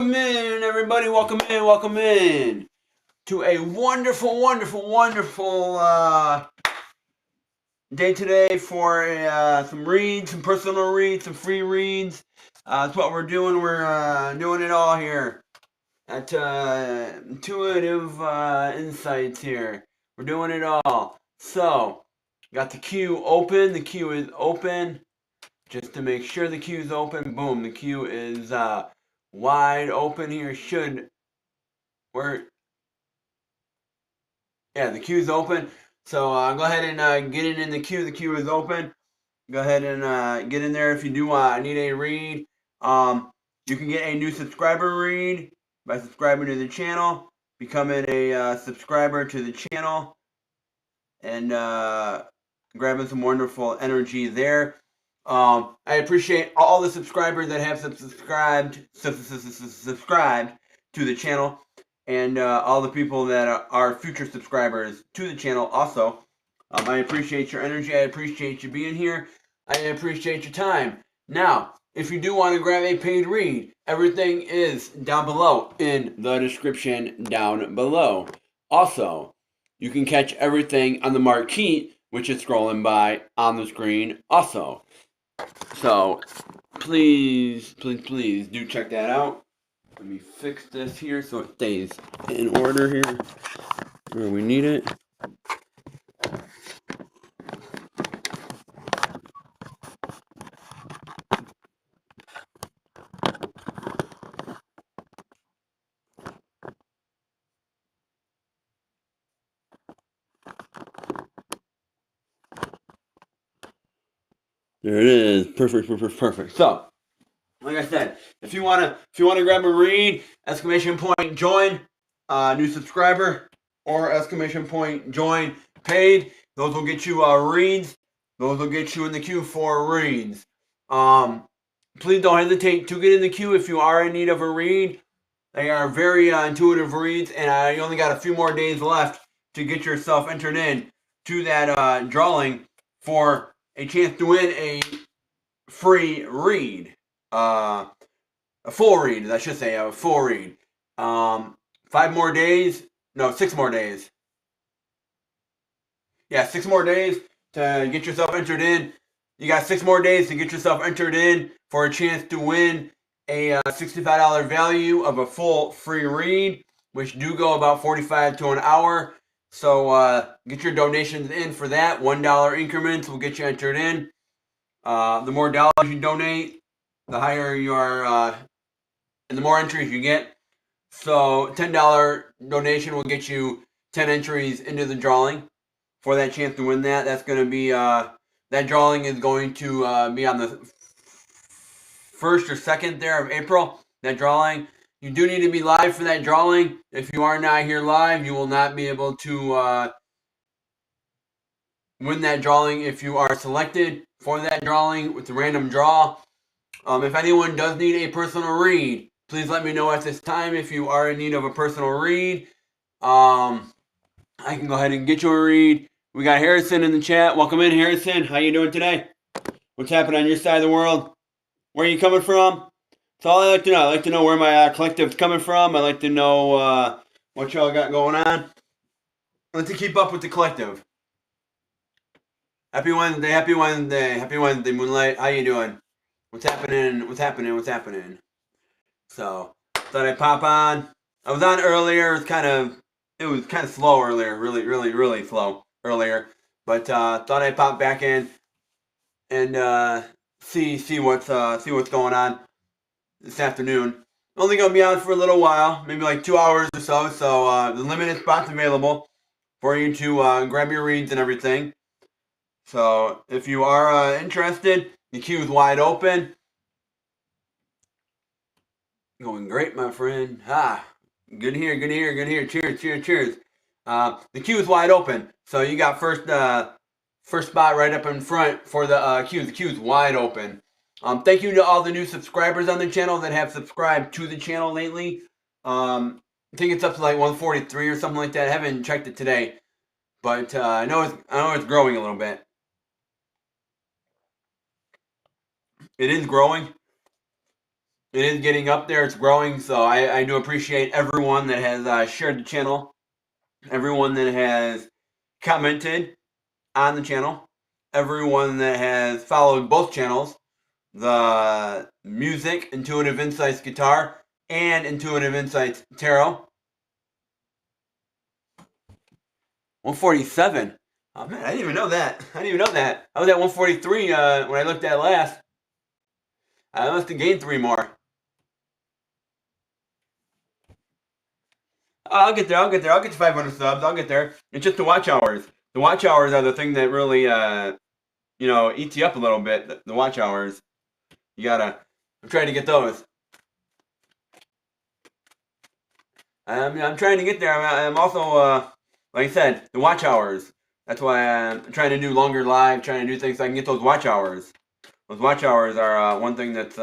Welcome in, everybody. Welcome in to a wonderful day today for some reads, some personal reads, some free reads. That's what we're doing. We're doing it all here at Intuitive Insights here. We're doing it all. So, got the queue open. The queue is open. Just to make sure the queue is open. Boom, the queue is wide open here. Yeah, the queue's open. So go ahead and get in the queue. The queue is open. Go ahead and get in there if you do need a read. You can get a new subscriber read by subscribing to the channel, becoming a subscriber to the channel, and grabbing some wonderful energy there. I appreciate all the subscribers that have subscribed to the channel, and all the people that are future subscribers to the channel also. I appreciate your energy. I appreciate you being here. I appreciate your time. Now, if you do want to grab a paid read, everything is down below in the description down below. Also, you can catch everything on the marquee, which is scrolling by on the screen also. So, please do check that out. Let me fix this here so it stays in order here where we need it. There it is. Perfect. So, like I said, if you wanna grab a read, exclamation point join, new subscriber, or exclamation point join paid. Those will get you reads. Those will get you in the queue for reads. Please don't hesitate to get in the queue if you are in need of a read. They are very intuitive reads, and you only got a few more days left to get yourself entered in to that drawing for a chance to win a free read. A full read, I should say, a full read. 5 more days. No, 6 more days. Yeah, 6 more days to get yourself entered in. You got 6 more days to get yourself entered in for a chance to win a $65 value of a full free read, which do go about 45 to an hour. So get your donations in for that. $1 increments will get you entered in. The more dollars you donate, the higher your and the more entries you get. So $10 donation will get you 10 entries into the drawing for that chance to win that. That's going to be that drawing is going to be on the 1st or 2nd there of April. That drawing. You do need to be live for that drawing. If you are not here live, you will not be able to win that drawing if you are selected for that drawing with the random draw. If anyone does need a personal read, please let me know at this time if you are in need of a personal read. I can go ahead and get you a read. We got Harrison in the chat. Welcome in, Harrison. How you doing today? What's happening on your side of the world? Where are you coming from? That's all I like to know. I like to know where my collective's coming from. I like to know what y'all got going on. I like to keep up with the collective. Happy Wednesday, Moonlight. How you doing? What's happening? So, thought I'd pop on. I was on earlier. It was kind of slow earlier. Really slow earlier. But thought I'd pop back in and see what's going on this afternoon. Only gonna be on for a little while, maybe like 2 hours or so. So the limited spots available for you to grab your reads and everything. So if you are interested, the queue is wide open. Going great, my friend. Good here. Cheers. The queue is wide open, so you got first spot right up in front for the queue. The queue is wide open. Thank you to all the new subscribers on the channel that have subscribed to the channel lately. I think it's up to like 143 or something like that. I haven't checked it today, but I know it's growing a little bit. It is growing. It is getting up there. It's growing. So I do appreciate everyone that has shared the channel, everyone that has commented on the channel, everyone that has followed both channels, the music, Intuitive Insights Guitar, and Intuitive Insights Tarot. 147. Oh man, I didn't even know that. I didn't even know that. I was at 143 when I looked at last. I must have gained 3 more. I'll get there. I'll get there. I'll get to 500 subs. I'll get there. It's just the watch hours. The watch hours are the thing that really, eats you up a little bit. The watch hours. You gotta. I'm trying to get those. I'm trying to get there. I'm also, like I said, the watch hours. That's why I'm trying to do longer live, trying to do things so I can get those watch hours. Those watch hours are one thing that's,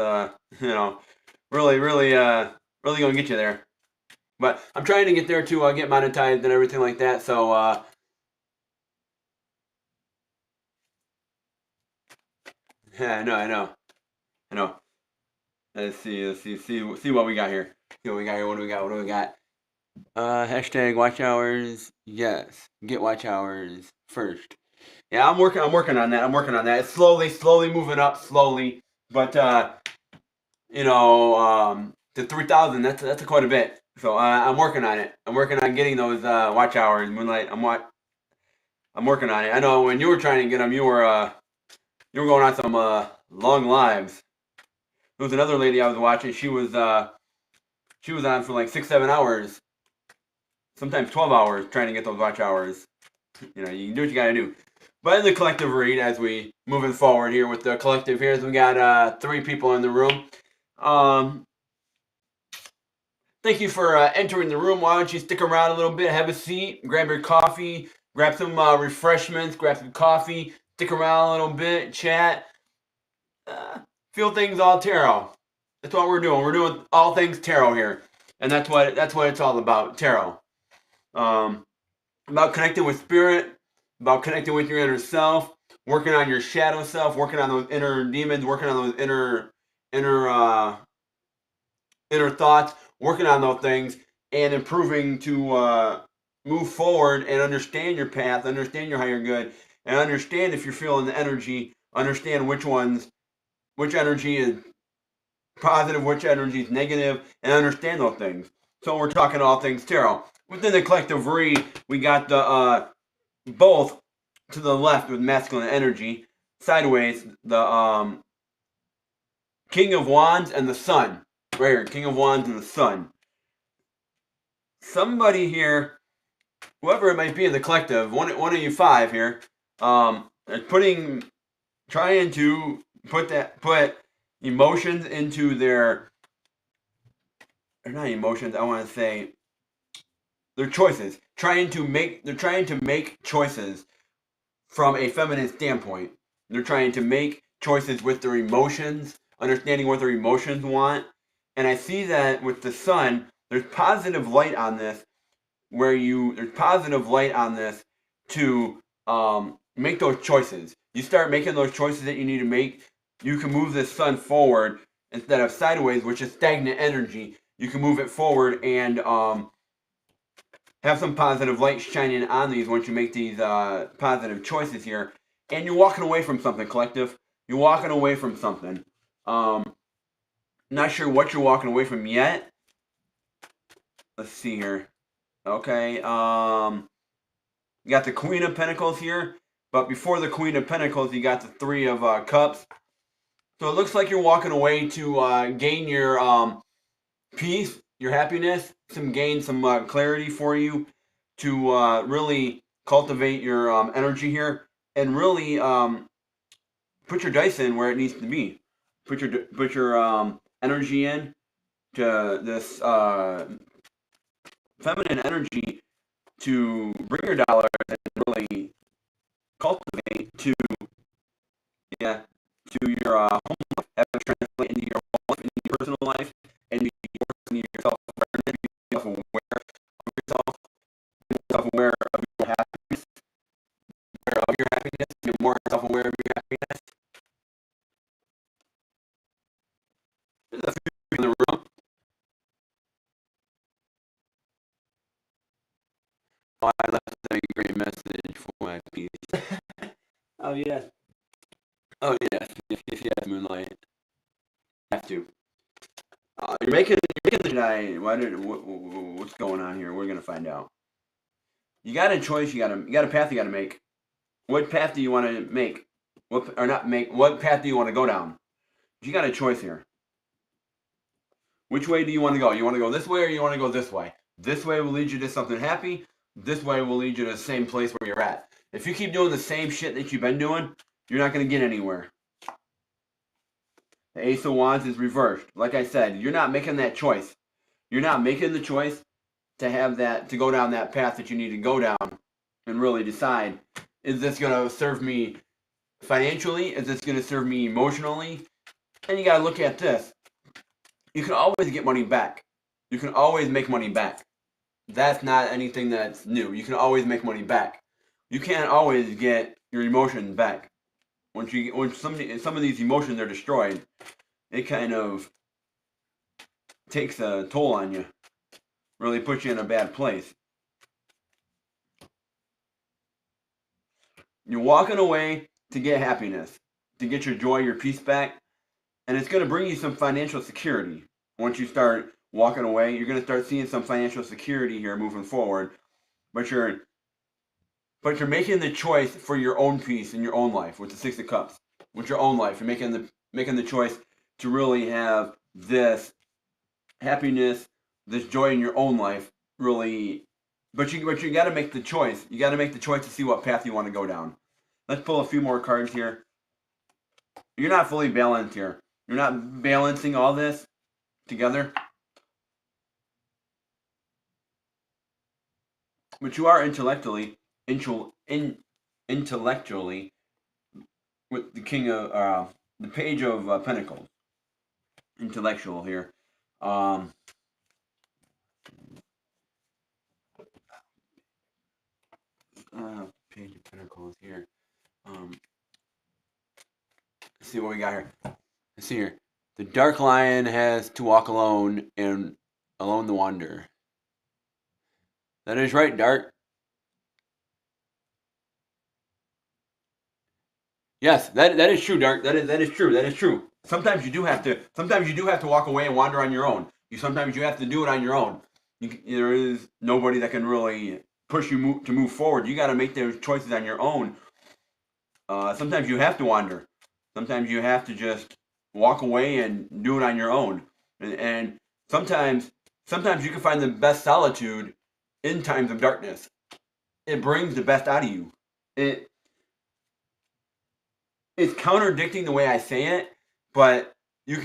really, really, really gonna get you there. But I'm trying to get there to get monetized and everything like that. So, yeah, I know. Let's see what we got here. See what we got here. What do we got? Hashtag watch hours. Yes, get watch hours first. Yeah, I'm working on that. It's slowly moving up, slowly. But to 3,000, that's quite a bit. So I'm working on it. I'm working on getting those watch hours. Moonlight. I'm working on it. I know when you were trying to get them, you were going on some long lives. There was another lady I was watching. She was on for like 6-7 hours, sometimes 12 hours, trying to get those watch hours. You can do what you gotta do. But in the collective read, as we moving forward here with the collective here, we got 3 people in the room. Thank you for entering the room. Why don't you stick around a little bit, have a seat, grab your coffee, grab some refreshments, grab some coffee, stick around a little bit, chat, feel things all tarot. That's what we're doing. We're doing all things tarot here, and that's what it's all about. Tarot, about connecting with spirit, about connecting with your inner self, working on your shadow self, working on those inner demons, working on those inner thoughts, working on those things, and improving to move forward and understand your path, understand your higher good, and understand if you're feeling the energy, understand which energy is positive, which energy is negative, and understand those things. So we're talking all things tarot. Within the collective read, we got the both to the left with masculine energy, sideways the King of Wands and the Sun. Right here, King of Wands and the Sun. Somebody here, whoever it might be in the collective, one of you 5 here, trying to put emotions into their, or not emotions, I want to say their choices. They're trying to make choices from a feminine standpoint. They're trying to make choices with their emotions, understanding what their emotions want. And I see that with the Sun, there's positive light on this, there's positive light on this to make those choices. You start making those choices that you need to make, you can move this Sun forward instead of sideways, which is stagnant energy. You can move it forward and have some positive light shining on these once you make these positive choices here. And you're walking away from something, collective. You're walking away from something. Not sure what you're walking away from yet. Let's see here. Okay. You got the Queen of Pentacles here. But before the Queen of Pentacles, you got the Three of Cups. So it looks like you're walking away to gain your peace, your happiness, gain some clarity for you to really cultivate your energy here and really put your dice in where it needs to be. Put your energy in to this feminine energy to bring your dollars and really cultivate to your home life, have it translate into your home life, into your personal life, and into yourself self-aware of yourself, self-aware of your happiness, aware of your happiness, you're more self-aware of your happiness. There's a few in the Oh, I left a great message for my piece. Oh, yes. Oh, yes, Moonlight. Have to. You're making the tonight. What's going on here? We're gonna find out. You got a choice. You got a path. You got to make. What path do you want to make? What path do you want to go down? You got a choice here. Which way do you want to go? You want to go this way or you want to go this way? This way will lead you to something happy. This way will lead you to the same place where you're at. If you keep doing the same shit that you've been doing, you're not going to get anywhere. The Ace of Wands is reversed. Like I said, you're not making that choice. You're not making the choice to go down that path that you need to go down and really decide, is this going to serve me financially? Is this going to serve me emotionally? And you got to look at this. You can always get money back. You can always make money back. That's not anything that's new. You can always make money back. You can't always get your emotions back. When some of these emotions are destroyed, it kind of takes a toll on you. Really puts you in a bad place. You're walking away to get happiness, to get your joy, your peace back, and it's going to bring you some financial security. Once you start walking away, you're going to start seeing some financial security here moving forward. But you're making the choice for your own peace in your own life with the Six of Cups. With your own life, you're making the choice to really have this happiness, this joy in your own life. Really, but you got to make the choice. You got to make the choice to see what path you want to go down. Let's pull a few more cards here. You're not fully balanced here. You're not balancing all this together. But you are intellectually with the King of the Page of Pentacles. Intellectual here. Page of Pentacles here. Let's see what we got here. Let's see here. The Dark Lion has to walk alone and alone to wander. That is right, Dark. Yes, that is true, Dark. That is true. That is true. Sometimes you do have to walk away and wander on your own. Sometimes you have to do it on your own. There is nobody that can really push you to move forward. You got to make those choices on your own. Sometimes you have to wander. Sometimes you have to just walk away and do it on your own. And sometimes you can find the best solitude in times of darkness. It brings the best out of you. It's contradicting the way I say it, but you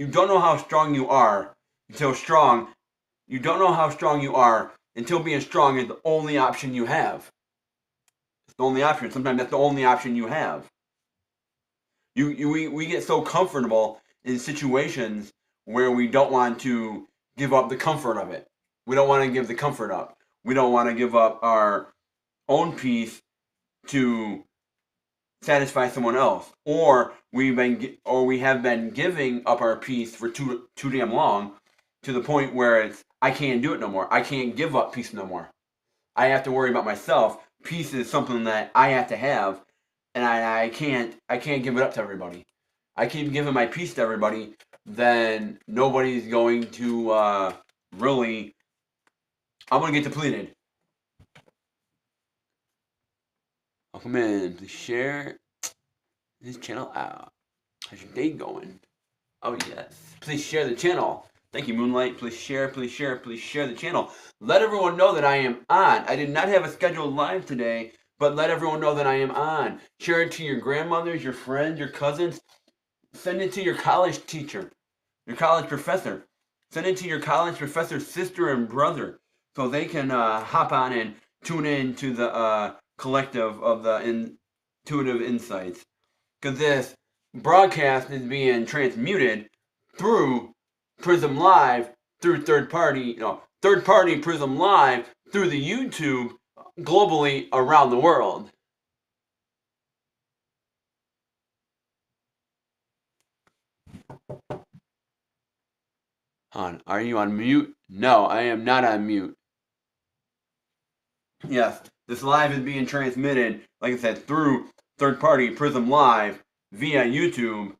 don't know how strong you are until strong. You don't know how strong you are until being strong is the only option you have. It's the only option. Sometimes that's the only option you have. We get so comfortable in situations where we don't want to give up the comfort of it. We don't want to give the comfort up. We don't want to give up our own peace to satisfy someone else, or we have been giving up our peace for too damn long, to the point where I can't do it no more. I can't give up peace no more. I have to worry about myself. Peace is something that I have to have, and I can't give it up to everybody. I keep giving my peace to everybody, then nobody's going to really. I'm gonna get depleted. Welcome in. Please share this channel out. How's your day going? Oh, yes. Please share the channel. Thank you, Moonlight. Please share the channel. Let everyone know that I am on. I did not have a scheduled live today, but let everyone know that I am on. Share it to your grandmothers, your friends, your cousins. Send it to your college teacher, your college professor. Send it to your college professor's sister and brother, so they can hop on and tune in to the collective of the intuitive insights. Because this broadcast is being transmuted through Prism Live, through third party Prism Live, through the YouTube, globally around the world. Are you on mute? No, I am not on mute. Yes, this live is being transmitted, like I said, through third-party Prism Live via YouTube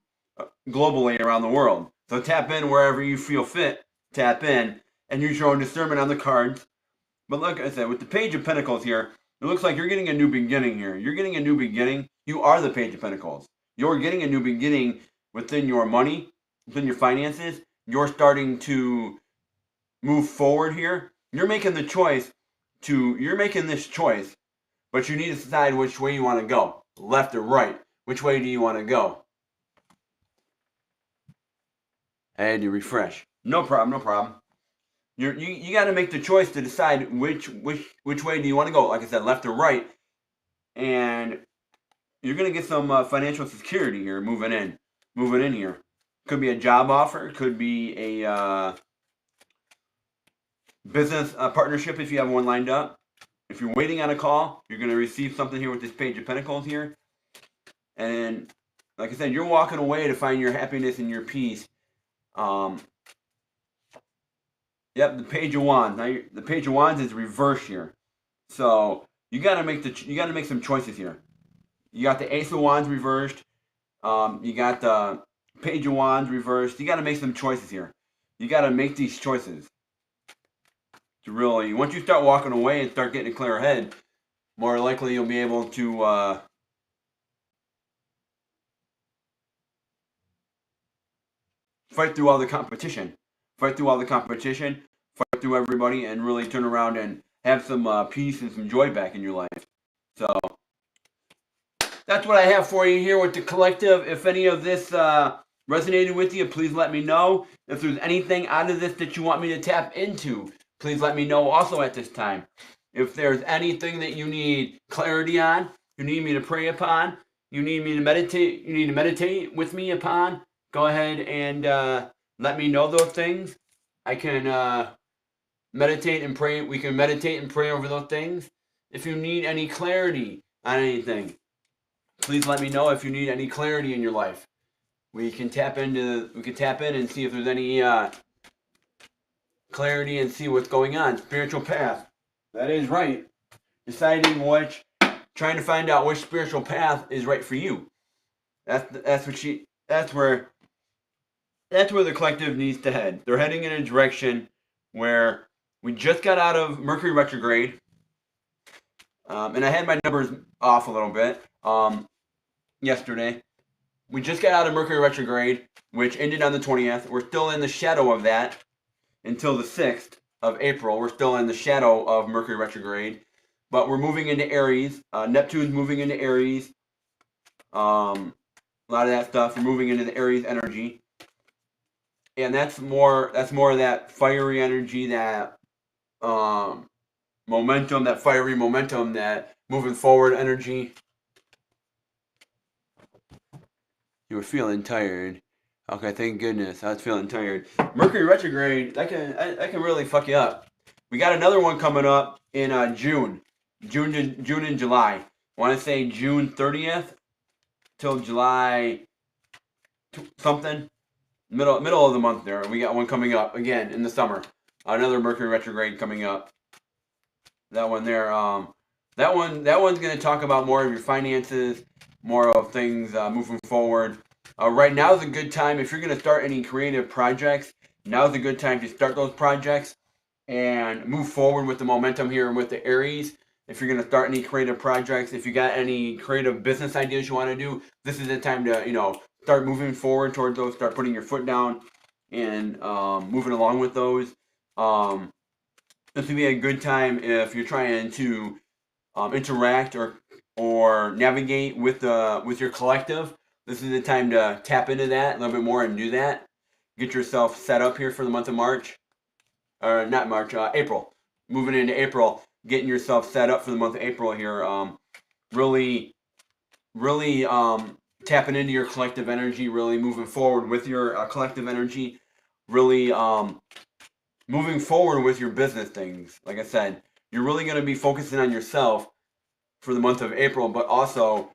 globally around the world. So tap in wherever you feel fit, tap in, and use your own discernment on the cards. But like I said, with the Page of Pentacles here, it looks like you're getting a new beginning here. You're getting a new beginning. You are the Page of Pentacles. You're getting a new beginning within your money, within your finances. You're starting to move forward here. You're making the choice you're making this choice, but you need to decide which way you want to go, left or right. Which way do you want to go? I had to refresh. No problem, no problem. You got to make the choice to decide which way do you want to go. Like I said, left or right, and you're gonna get some financial security here moving in here. Could be a job offer, could be a business partnership if you have one lined up. If you're waiting on a call, you're gonna receive something here with this Page of Pentacles here, and like I said, you're walking away to find your happiness and your peace. Yep, the Page of Wands. Now the Page of Wands is reversed here, so you gotta make some choices here. You got the Ace of Wands reversed. You got the Page of Wands reversed. You got to make some choices here. You got to make these choices to really. Once you start walking away and start getting a clear head, more likely you'll be able to fight through all the competition. Fight through everybody, and really turn around and have some peace and some joy back in your life. So that's what I have for you here with the collective. If any of this resonated with you, please let me know. If there's anything out of this that you want me to tap into, please let me know also at this time. If there's anything that you need clarity on, you need me to pray upon, you need to meditate with me upon, go ahead and let me know those things. I can meditate and pray. We can meditate and pray over those things. If you need any clarity on anything, please let me know if you need any clarity in your life. We can tap in and see if there's any clarity and see what's going on. Spiritual path. That is right. Trying to find out which spiritual path is right for you. That's where the collective needs to head. They're heading in a direction where we just got out of Mercury retrograde, and I had my numbers off a little bit yesterday. We just got out of Mercury retrograde, which ended on the 20th. We're still in the shadow of that until the 6th of April. We're still in the shadow of Mercury retrograde, but we're moving into Aries. Neptune's moving into Aries. A lot of that stuff. We're moving into the Aries energy, and that's more of that fiery energy, that momentum, that fiery momentum, that moving forward energy. You were feeling tired. Okay, thank goodness. I was feeling tired. Mercury retrograde, that can really fuck you up. We got another one coming up in June and July. I want to say June 30th till July something. Middle of the month there. We got one coming up again in the summer. Another Mercury retrograde coming up. That one there. That one's going to talk about more of your finances, more of things moving forward. Right now is a good time if you're going to start any creative projects. Now's a good time to start those projects and move forward with the momentum here with the Aries. If you're going to start any creative projects, if you got any creative business ideas you want to do, this is the time to start moving forward towards those. Start putting your foot down and moving along with those. This would be a good time if you're trying to interact or navigate with your collective. This is the time to tap into that a little bit more and do that. Get yourself set up here for the month of March, or not March, April. Moving into April, getting yourself set up for the month of April here. Really tapping into your collective energy. Really moving forward with your collective energy. Really moving forward with your business things. Like I said, you're really going to be focusing on yourself for the month of April, but also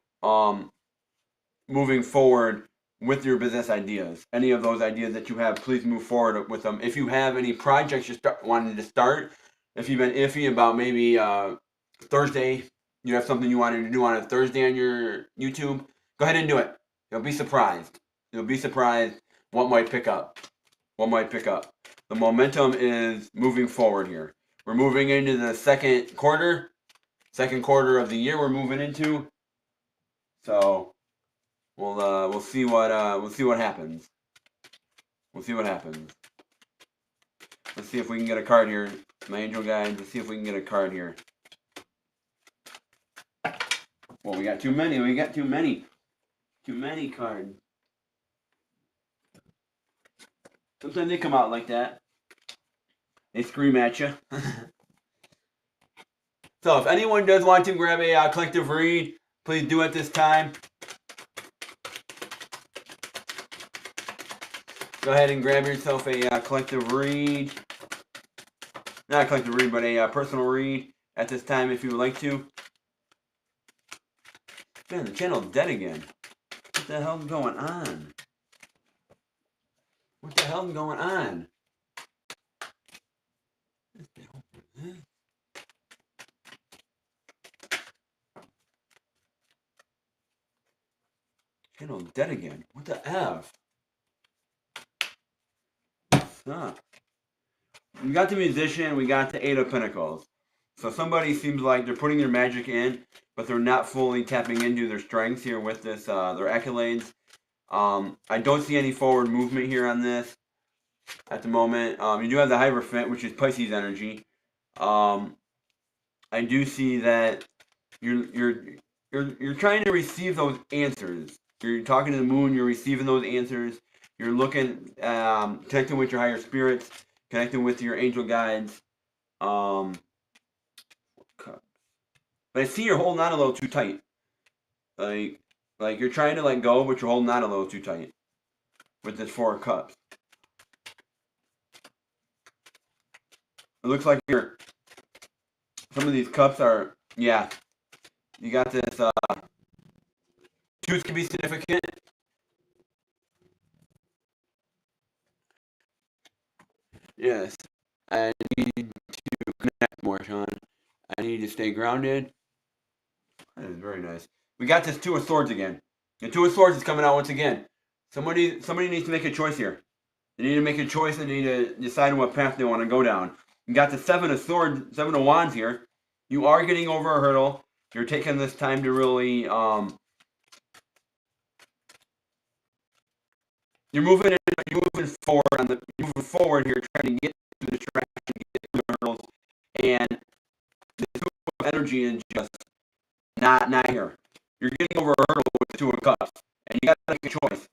moving forward with your business ideas. Any of those ideas that you have, please move forward with them. If you have any projects you wanting to start, if you've been iffy about maybe Thursday, you have something you wanted to do on a Thursday on your YouTube, go ahead and do it. You'll be surprised. You'll be surprised what might pick up. What might pick up. The momentum is moving forward here. We're moving into the second quarter of the year. We're moving into. So we'll see what happens. We'll see what happens. Let's see if we can get a card here, my angel guides. Let's see if we can get a card here. Well, we got too many. We got too many. Too many cards. Sometimes they come out like that. They scream at you. So if anyone does want to grab a collective read, please do it this time. Go ahead and grab yourself a collective read. Not a collective read, but a personal read at this time if you would like to. Man, the channel's dead again. What the hell's going on? What the hell's going on? Channel's dead again. What the F? Huh. We got the Musician, we got the Eight of Pentacles. So somebody seems like they're putting their magic in, but they're not fully tapping into their strengths here with this, their accolades. I don't see any forward movement here on this at the moment. You do have the Hierophant, which is Pisces energy. I do see that you're trying to receive those answers. You're talking to the moon, you're receiving those answers. You're looking, connecting with your higher spirits, connecting with your angel guides. But I see you're holding on a little too tight. Like you're trying to let go, but you're holding on a little too tight with this Four of Cups. It looks like some of these cups are, yeah. You got this, tooth can be significant. Yes. I need to connect more, Sean. I need to stay grounded. That is very nice. We got this Two of Swords again. The Two of Swords is coming out once again. Somebody needs to make a choice here. They need to make a choice and they need to decide what path they want to go down. You got the Seven of Swords, Seven of Wands here. You are getting over a hurdle. You're taking this time to really, you're moving forward here, trying to get through the distraction, get through the hurdles, and the Two of Energy is just not here. You're getting over a hurdle with the Two of Cups, and you got to make a choice.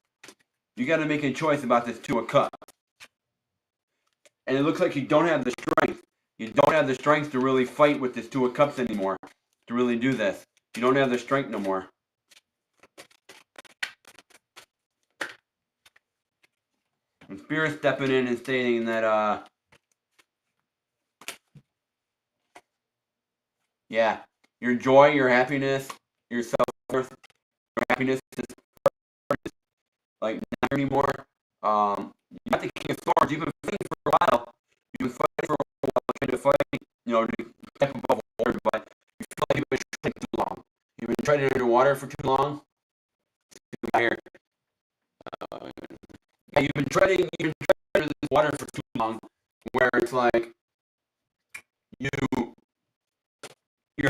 You got to make a choice about this Two of Cups. And it looks like you don't have the strength. You don't have the strength to really fight with this Two of Cups anymore, to really do this. You don't have the strength no more. And Spirit stepping in and stating that, yeah, your joy, your happiness, your self-worth, your happiness is like not anymore. You got the King of Swords. You've been fighting for a while. You've been fighting for a while, trying to fight, to step above water, but you feel like you've been treading too long. You've been treading underwater for too long. Here. Yeah, you've been treading under this water for too long, where it's like your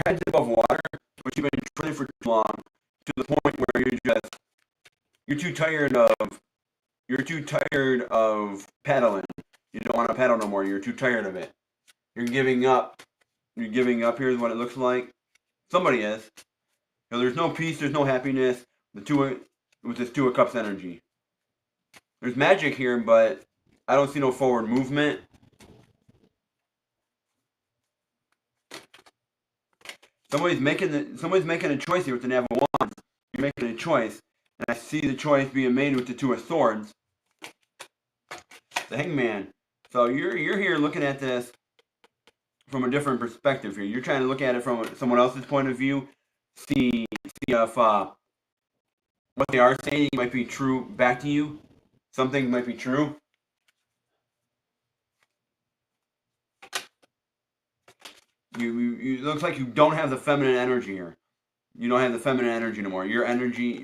head's above water, but you've been treading for too long, to the point where you're too tired of paddling. You don't want to paddle no more. You're too tired of it. You're giving up. You're giving up. Here's what it looks like. Somebody is. There's no peace. There's no happiness. With this Two of Cups energy. There's magic here, but I don't see no forward movement. Somebody's making a choice here with the Knave of Wands. You're making a choice, and I see the choice being made with the Two of Swords. The Hangman. So you're here looking at this from a different perspective here. You're trying to look at it from someone else's point of view. See if what they are saying might be true back to you. Something might be true. You it looks like you don't have the feminine energy here. You don't have the feminine energy no more. Your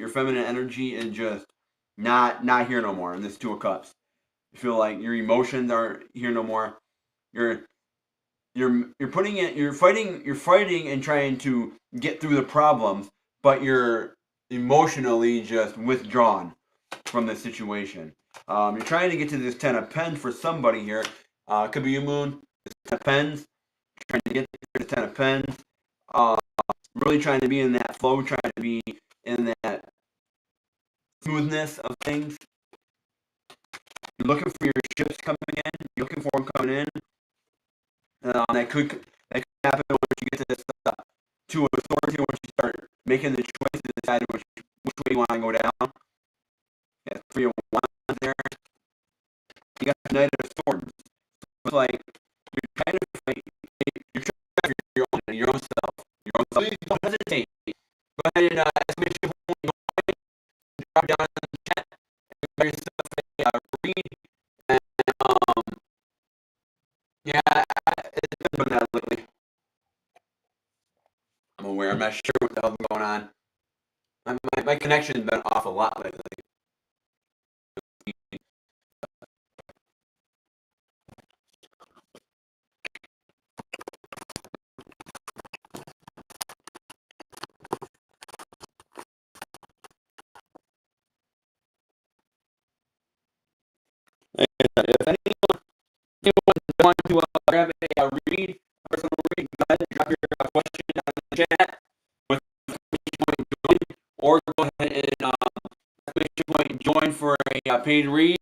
feminine energy is just not here no more in this Two of Cups. You feel like your emotions aren't here no more. You're you're putting it you're fighting and trying to get through the problems, but you're emotionally just withdrawn from the situation. You're trying to get to this Ten of Pens for somebody here. Could be you, Moon. This Ten of Pens. Trying to get to the Ten of Pens. Really trying to be in that flow, trying to be in that smoothness of things. You're looking for your ships coming in. You're looking for them coming in. That could happen once you get to this Two of Swords here. Once you start making the choice to decide which way you want to go down. Yeah, Three of Wands there. You got the Knight of Swords. So it's like you're trying to fight. You're trying to fight your own self. Please don't hesitate. Go ahead and exclamation point. Drop down in the chat. Give yourself a read. And yeah, it's been doing that lately. I'm aware. I'm not sure what the hell's going on. My connection's been off a lot lately. If anyone wants to grab a read, personal read, go ahead and drop your question down in the chat with join, or go ahead and join for a paid read.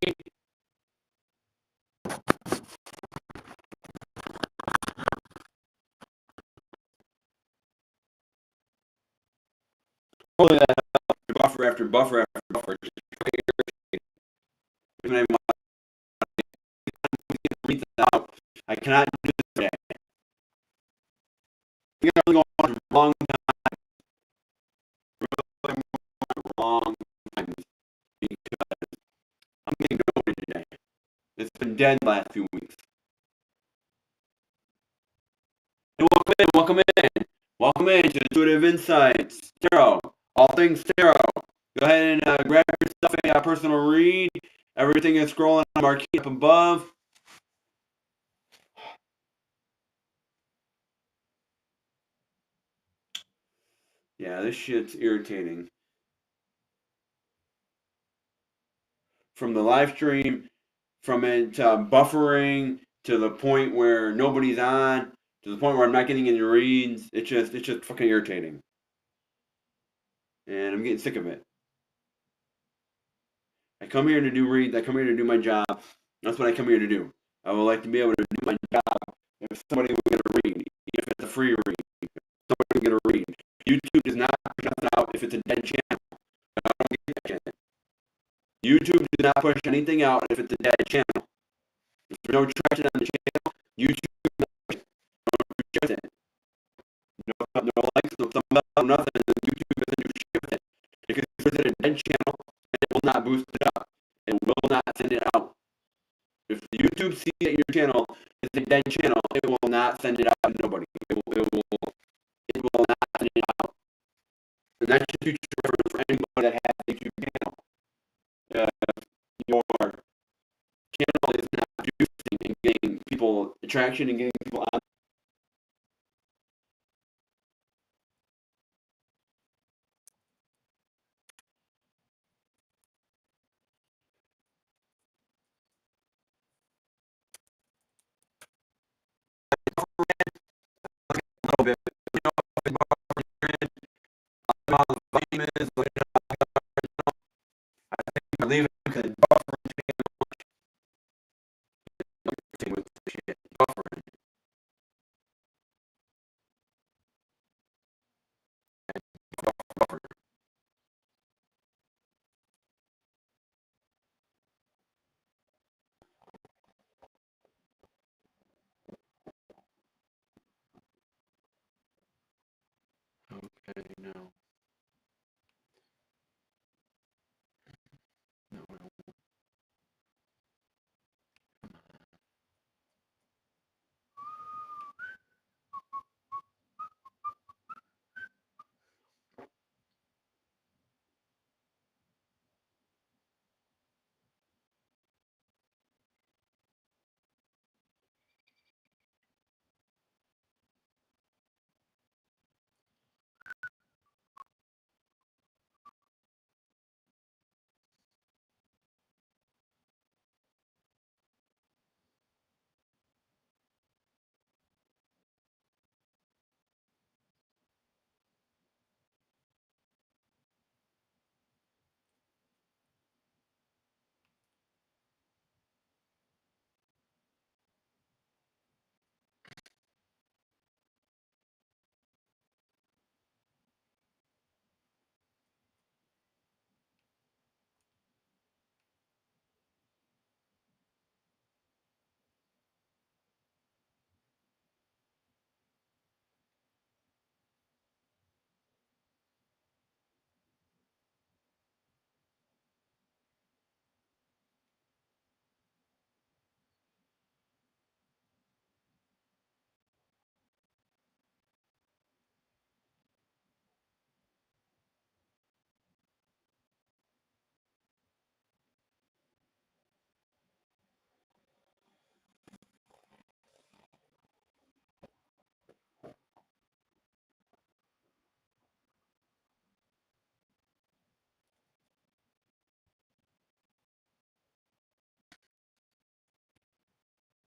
Hopefully that helps. Buffer after buffer after buffer. I cannot do this today. We're going on a long time. Really long time. Because I'm getting nowhere today. It's been dead the last few weeks. And welcome in to Intuitive Insights Tarot. All things tarot. Go ahead and grab yourself a personal read. Everything is scrolling on marquee up above. Yeah, this shit's irritating. From the live stream, from it buffering to the point where nobody's on, to the point where I'm not getting any reads. It's just fucking irritating. And I'm getting sick of it. I come here to do reads. I come here to do my job. That's what I come here to do. I would like to be able to do my job. If somebody would get a read, if it's a free read, if somebody would get a read. YouTube does not push nothing out if it's a dead channel. I don't get that channel. YouTube does not push anything out if it's a dead channel. If there's no traction on the channel, YouTube does not push it. No likes, no thumbs up, nothing. YouTube doesn't do shit with it. Because if it's a dead channel, it will not boost it up. It will not send it out. If YouTube sees that your channel is a dead channel, it will not send it out to nobody. It will not send it out. And that's just future reference for anybody that has a YouTube channel. Your channel is not producing and getting people attraction and getting people on. A little bit, how the volume is, I think leave it because